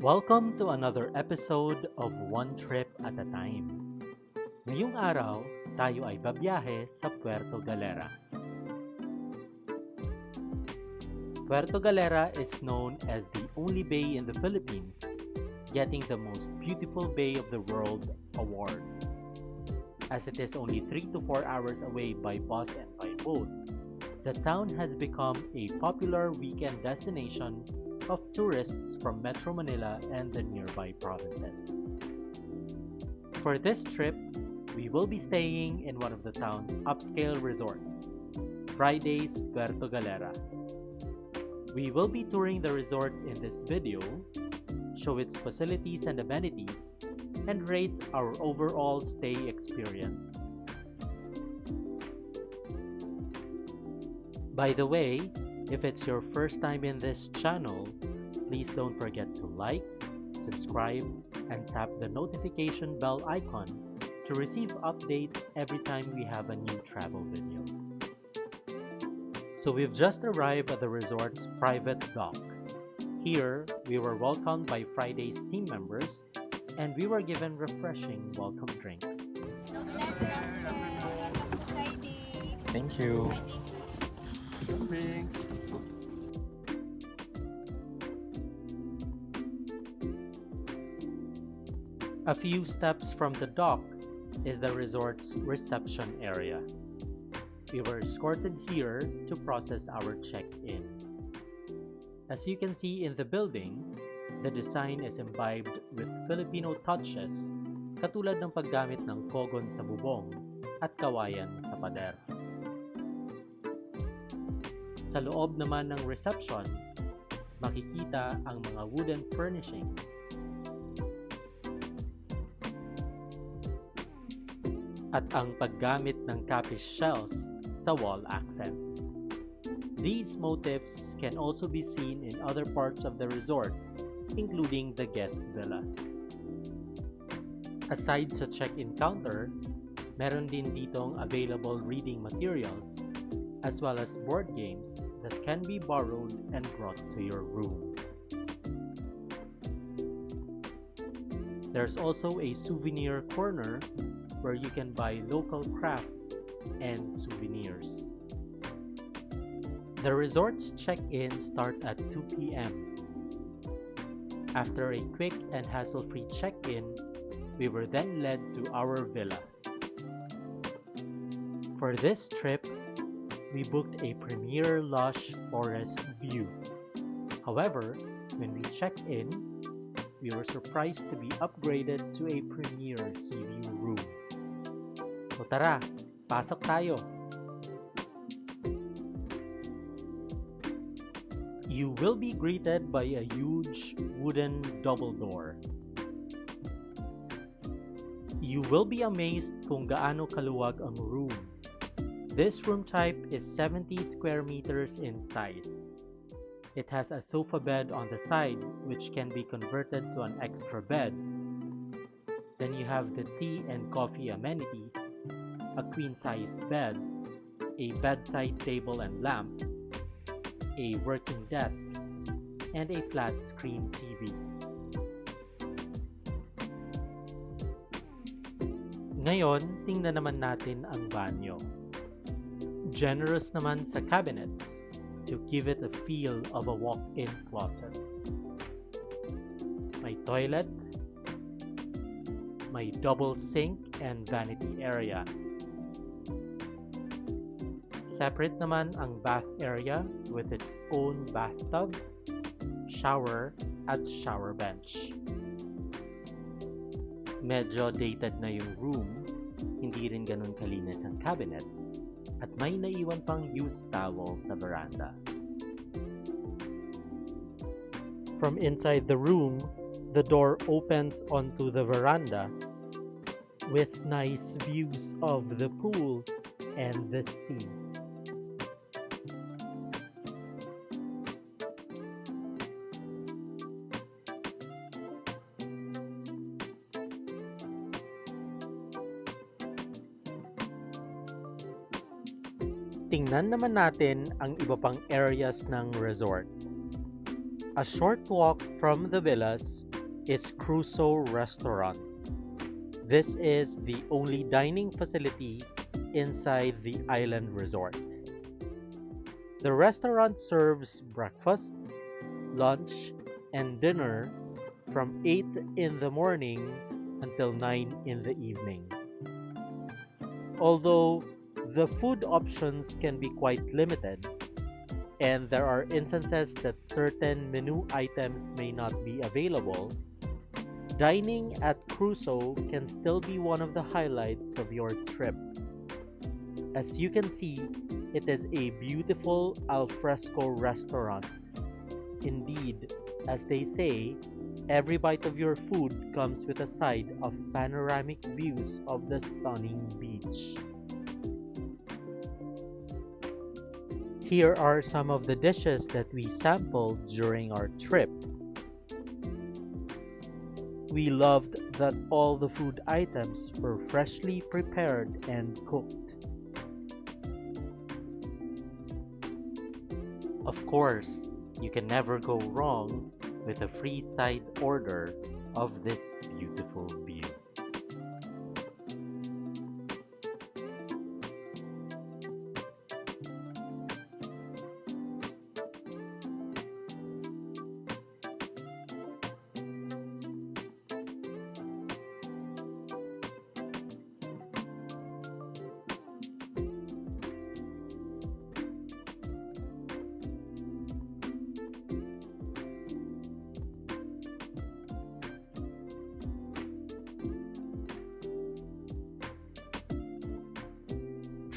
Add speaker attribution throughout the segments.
Speaker 1: Welcome to another episode of One Trip at a Time. Ngayong araw, tayo ay babiyahe sa Puerto Galera. Puerto Galera is known as the only bay in the Philippines, getting the most beautiful bay of the world award. As it is only 3 to 4 hours away by bus and by boat, the town has become a popular weekend destination of tourists from Metro Manila and the nearby provinces. For this trip, we will be staying in one of the town's upscale resorts, Fridays Puerto Galera. We will be touring the resort in this video, show its facilities and amenities, and rate our overall stay experience. By the way, if it's your first time in this channel, please don't forget to like, subscribe, and tap the notification bell icon to receive updates every time we have a new travel video. So we've just arrived at the resort's private dock. Here, we were welcomed by Friday's team members, and we were given refreshing welcome drinks.
Speaker 2: Thank you.
Speaker 1: A few steps from the dock is the resort's reception area. We were escorted here to process our check-in. As you can see in the building, the design is imbibed with Filipino touches, katulad ng paggamit ng kogon sa bubong at kawayan sa pader. Sa loob naman ng reception, makikita ang mga wooden furnishings. At ang paggamit ng capiz shells sa wall accents. These motifs can also be seen in other parts of the resort, including the guest villas. Aside sa check-in counter, meron din ditong available reading materials as well as board games that can be borrowed and brought to your room. There's also a souvenir corner where you can buy local crafts and souvenirs. The resort's check-in starts at 2 p.m. After a quick and hassle-free check-in, we were then led to our villa. For this trip, we booked a premier lush forest view. However, when we checked in, we were surprised to be upgraded to a premier sea view room. O tara, pasok tayo! You will be greeted by a huge wooden double door. You will be amazed kung gaano kaluwag ang room. This room type is 70 square meters in size. It has a sofa bed on the side which can be converted to an extra bed. Then you have the tea and coffee amenities, a queen-sized bed, a bedside table and lamp, a working desk, and a flat-screen TV. Ngayon, tingnan naman natin ang banyo. Generous naman sa cabinets to give it a feel of a walk-in closet. May toilet, may double sink and vanity area. Separate naman ang bath area with its own bathtub, shower, at shower bench. Medyo dated na yung room, hindi rin ganun kalinis ang cabinets, at may naiwan pang used towel sa veranda. From inside the room, the door opens onto the veranda with nice views of the pool and the sea. Tingnan naman natin ang iba pang areas ng resort. A short walk from the villas is Crusoe Restaurant. This is the only dining facility inside the island resort. The restaurant serves breakfast, lunch, and dinner from 8 in the morning until 9 in the evening. Although the food options can be quite limited, and there are instances that certain menu items may not be available, dining at Crusoe can still be one of the highlights of your trip. As you can see, it is a beautiful alfresco restaurant. Indeed, as they say, every bite of your food comes with a side of panoramic views of the stunning beach. Here are some of the dishes that we sampled during our trip. We loved that all the food items were freshly prepared and cooked. Of course, you can never go wrong with a free side order of this beautiful view.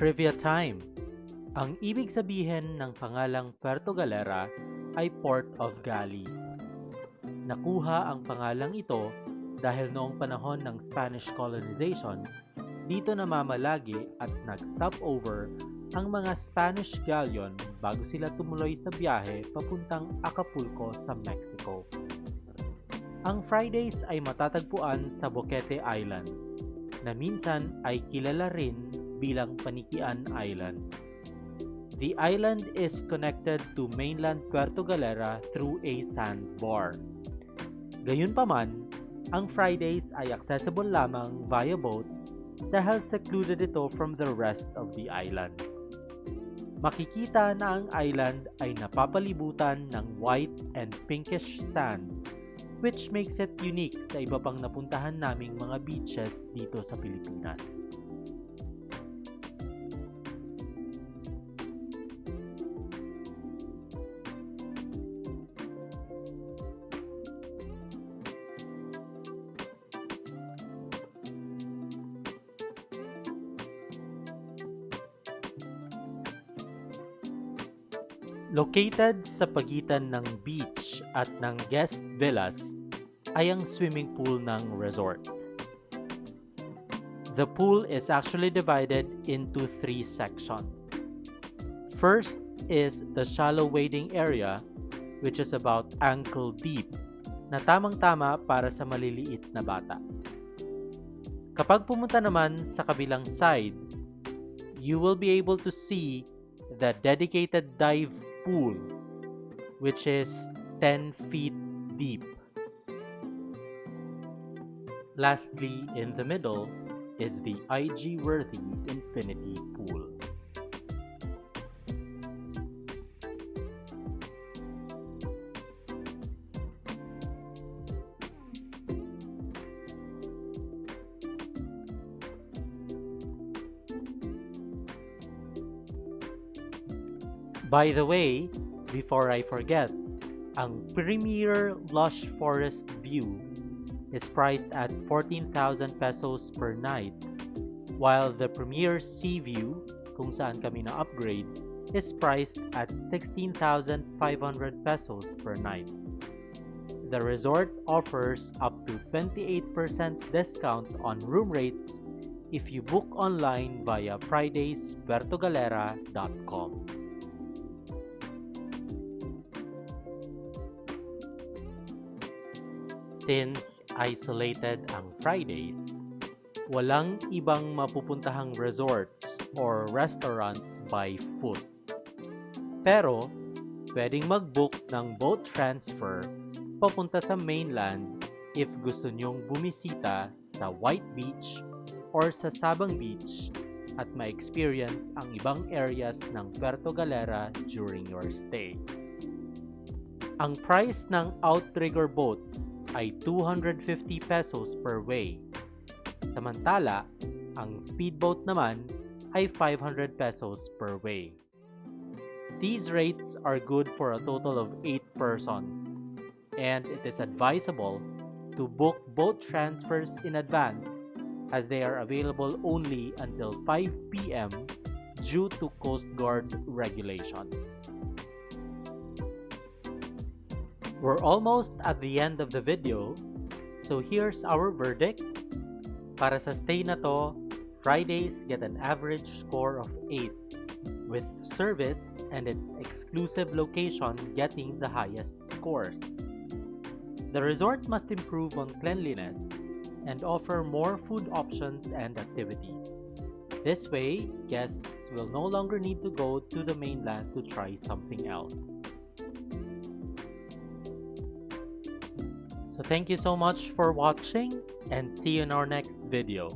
Speaker 1: Trivia time! Ang ibig sabihin ng pangalang Puerto Galera ay Port of Galleys. Nakuha ang pangalang ito dahil noong panahon ng Spanish colonization, dito namamalagi at nag-stopover ang mga Spanish galleon bago sila tumuloy sa biyahe papuntang Acapulco sa Mexico. Ang Fridays ay matatagpuan sa Boquete Island, na minsan ay kilala rin bilang Panikian Island. The island is connected to mainland Puerto Galera through a sandbar. Gayunpaman, ang Fridays ay accessible lamang via boat dahil secluded ito from the rest of the island. Makikita na ang island ay napapalibutan ng white and pinkish sand, which makes it unique sa iba pang napuntahan naming mga beaches dito sa Pilipinas. Located sa pagitan ng beach at ng guest villas ay ang swimming pool ng resort. The pool is actually divided into 3 sections. First is the shallow wading area, which is about ankle deep, na tamang-tama para sa maliliit na bata. Kapag pumunta naman sa kabilang side, you will be able to see the dedicated dive pool, which is 10 feet deep. Lastly, in the middle is the IG-worthy infinity pool. By the way, before I forget, ang premier lush forest view is priced at 14,000 pesos per night, while the premier sea view, kung saan kami na-upgrade, is priced at 16,500 pesos per night. The resort offers up to 28% discount on room rates if you book online via fridayspuertogalera.com. Since isolated ang Fridays, walang ibang mapupuntahang resorts or restaurants by foot. Pero, pwedeng mag-book ng boat transfer papunta sa mainland if gusto nyong bumisita sa White Beach or sa Sabang Beach at ma-experience ang ibang areas ng Puerto Galera during your stay. Ang price ng outrigger boats ay 250 pesos per way. Samantala, ang speedboat naman ay 500 pesos per way. These rates are good for a total of 8 persons, and it is advisable to book boat transfers in advance as they are available only until 5 p.m. due to Coast Guard regulations. We're almost at the end of the video, so here's our verdict. Para sa stay na to, Fridays get an average score of 8, with service and its exclusive location getting the highest scores. The resort must improve on cleanliness and offer more food options and activities. This way, guests will no longer need to go to the mainland to try something else. So thank you so much for watching and see you in our next video.